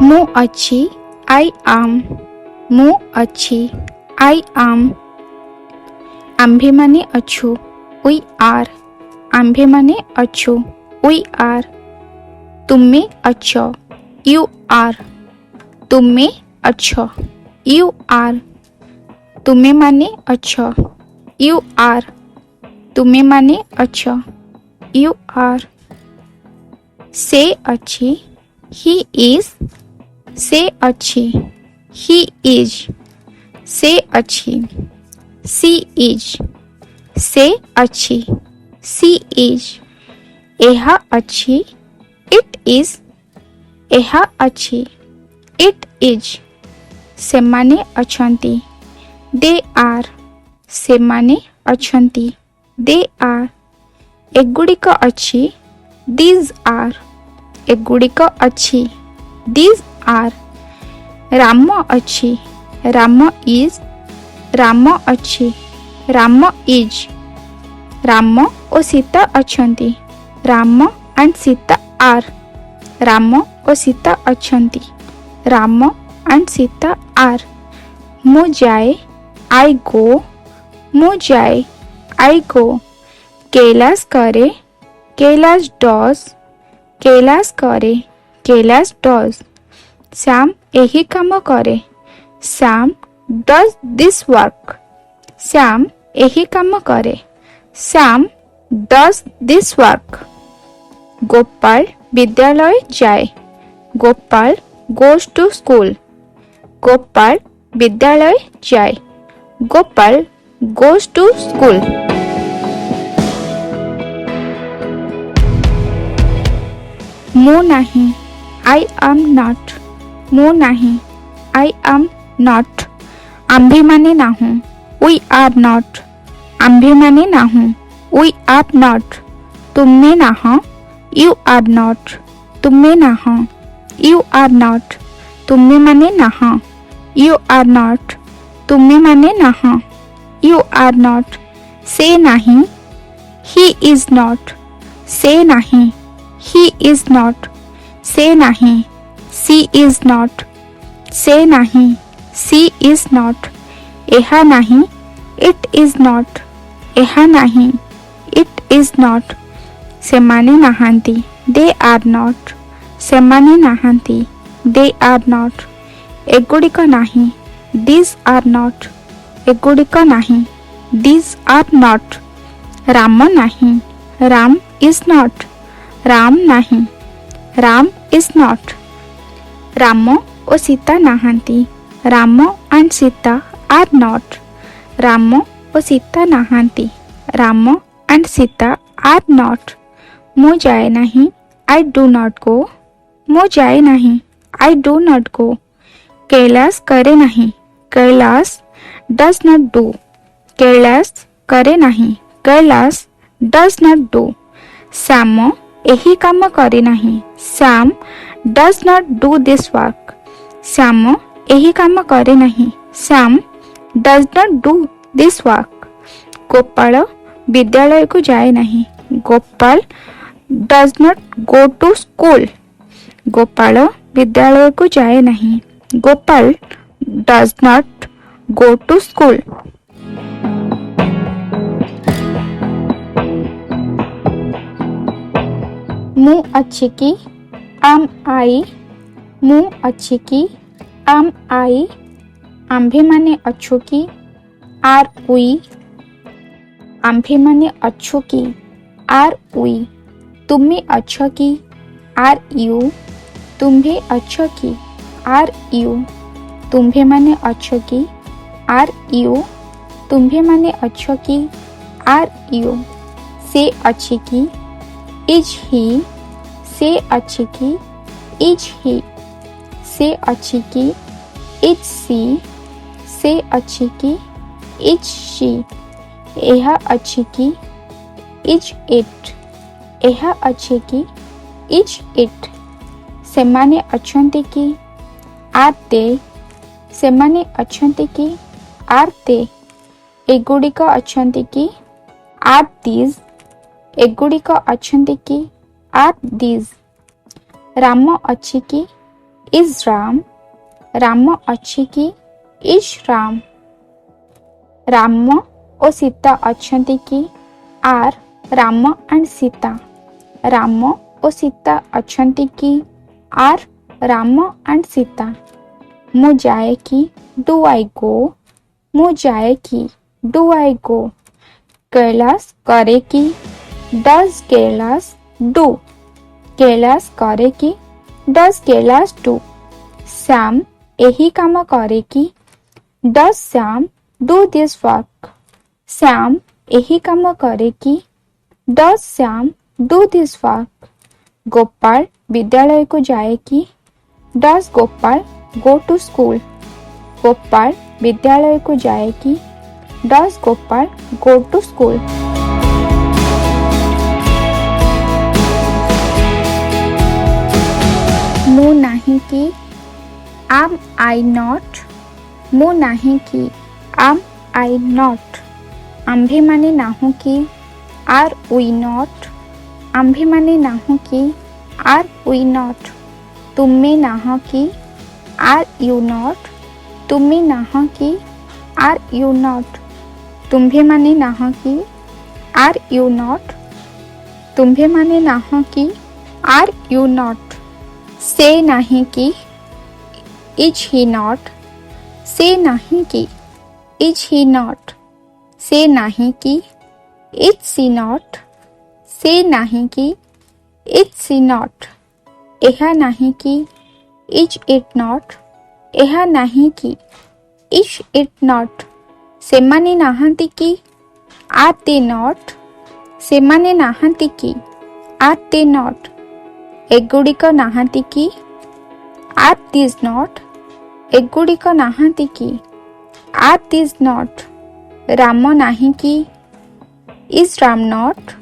ମୁଁ ଅଛି I am ମୁଁ ଅଛି I am ଆମ୍ଭେମାନେ ଅଛୁ we are ଆମ୍ଭେମାନେ ଅଛୁ we are ତୁମେ ଅଛ you are ତୁମେ ଅଛ you are ତୁମେମାନେ ଅଛ you are ତୁମେମାନେ ଅଛ you are ସେ ଅଛି he is ସେ ଅଛି he is ସେ ଅଛି she is ସେ ଅଛି she is ଏହା ଅଛି it is ଏହା ଅଛି it is ସେମାନେ ଅଛନ୍ତି they are ସେମାନେ ଅଛନ୍ତି they are ଏଗୁଡ଼ିକ ଅଛି these are ଏଗୁଡ଼ିକ ଅଛି these are ରାମ ଅଛି ରାମ is ରାମ ଅଛି ରାମ is ରାମ ଓ ସୀତା ଅଛନ୍ତି ରାମ and ସୀତା are ରାମ ଓ ସୀତା ଅଛନ୍ତି ରାମ and ସୀତା are ମୁଁ ଯାଏ I go ମୁଁ ଯାଏ I go कैलाश करे कैलाश does कैलाश करे कैलाश does श्याम यही काम करे Shyam does this work Shyam यही काम करे Shyam does this work Gopal विद्यालय जाए Gopal goes to school Gopal विद्यालय जाए गोपाल goes to school ମୁଁ ନାହିଁ I am not ମୁଁ ନାହିଁ I am not ଆମ୍ଭେମାନେ ନାହୁଁ we are not ଆମ୍ଭେମାନେ ନାହୁଁ we are not ତୁମେ ନାହଁ you are not ତୁମେ ନାହଁ you are not ତୁମେମାନେ ନାହଁ you are not ତୁମେମାନେ ନାହଁ you are not ସେ ନାହିଁ he is not ସେ ନାହିଁ he is not ସେ ନାହିଁ she is not ସେ ନାହିଁ she is not ଏହା ନାହିଁ it is not ଏହା ନାହିଁ it is not ସେମାନେ ନାହାନ୍ତି they are not ସେମାନେ ନାହାନ୍ତି they are not ଏଗୁଡ଼ିକ ନାହିଁ these are not ଏଗୁଡ଼ିକ ନାହିଁ these are not ରାମ ନାହିଁ ରାମ is not ରାମ ନାହିଁ ରାମ is not ରାମ ଓ ସୀତା ନାହାନ୍ତି Ram and Sita are not Ram ଓ ସୀତା ନାହାନ୍ତି Ram and Sita are not ମୁଁ ଯାଏ ନାହିଁ I do not go ମୁଁ ଯାଏ ନାହିଁ I do not go Kailash करे ନାହିଁ Kailash does not do Kailash करे ନାହିଁ Kailash does not do Shyam ଏହି କାମ କରେ ନାହିଁ Shyam does not do this work Shyam ଏହି କାମ କରେ ନାହିଁ Shyam does not do this work Gopal ବିଦ୍ୟାଳୟକୁ ଯାଏ ନାହିଁ Gopal does not go to school Gopal ବିଦ୍ୟାଳୟକୁ ଯାଏ ନାହିଁ Gopal does not go to school ମୁଁ ଅଛି କି am I ମୁଁ ଅଛି କି am I ଆମ୍ଭେମାନେ ଅଛୁ କି are we ଆମ୍ଭେମାନେ ଅଛୁ କି are we ତୁମେ ଅଛ କି are you ତୁମ୍ଭେ ଅଛ କି are you ତୁମ୍ଭେମାନେ ଅଛ କି are you ତୁମ୍ଭେମାନେ ଅଛ କି are you ସେ ଅଛି କି is he ସେ ଅଛି କି is he ସେ ଅଛି କି is she ସେ ଅଛି କି is she ଏହା ଅଛି କି is it ଏହା ଅଛି କି is it ସେମାନେ ଅଛନ୍ତି କି are they ସେମାନେ ଅଛନ୍ତି କି are they ଏଗୁଡ଼ିକ ଅଛନ୍ତି କି are these ଏଗୁଡ଼ିକ ଅଛନ୍ତି କି are these ରାମ ଅଛି କି इज राम राम अच्छी कि इज राम राम और सीता अच्छंती कि आर राम एंड सीता राम और सीता अच्छंती कि आर राम एंड सीता मु जाए कि डू आई गो मु जाए कि डू आई गो कैलाश करे कि डज कैलाश डू कैलाश करे कि डज कैलाश डू श्याम यही काम करे कि does Shyam do this work Shyam यही काम करे कि does Shyam do this work Gopal विद्यालय को जाए कि does Gopal go to school Gopal विद्यालय को जाए कि does Gopal go to school. मु नहीं कि am I not मु नहीं कि am I not आम्भे माने नाहु कि are we not आम्भे माने नाहु कि are we not तुम्हें नाह कि are you not तुम्हें नाह कि are you not तुम्भे माने नाह कि are you not तुम्भे माने नाह कि are you not से नहीं कि is he not से नहीं कि is he not से नहीं कि is she not से नहीं कि is she not यह नहीं कि is it not यह नहीं कि is it not सेमाने नाहंती कि are they not सेमाने नाहंती कि are they not एगुड़िक नाहंती कि are these not एगुड़िक नाहंती कि are these not राम नहीं कि is राम not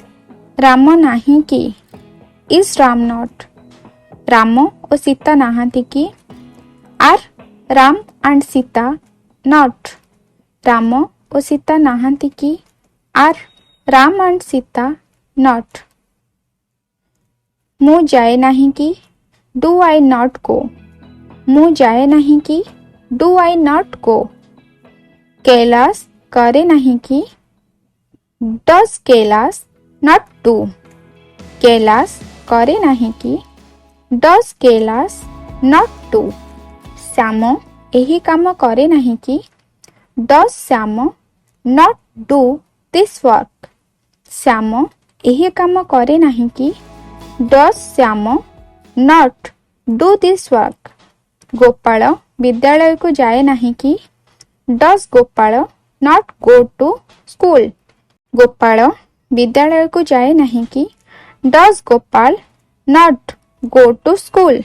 राम नहीं कि is राम not राम और सीता नाहंती कि are Ram and Sita not Ram और सीता नाहंती कि are Ram and Sita not मु जाए नहीं कि डू आई नॉट गो मु जाए नहीं कि do I not go Kailash करे नहीं कि does Kailash not do Kailash करे नहीं कि does Kailash not do Shyam यही काम करे नहीं कि does Shyam not do this work Shyam यही काम करे नहीं कि does Shyam not do this work Gopal विद्यालय को जाए नहीं कि does Gopal not go to school Gopal विद्यालय को जाए नहीं कि does Gopal not go to school.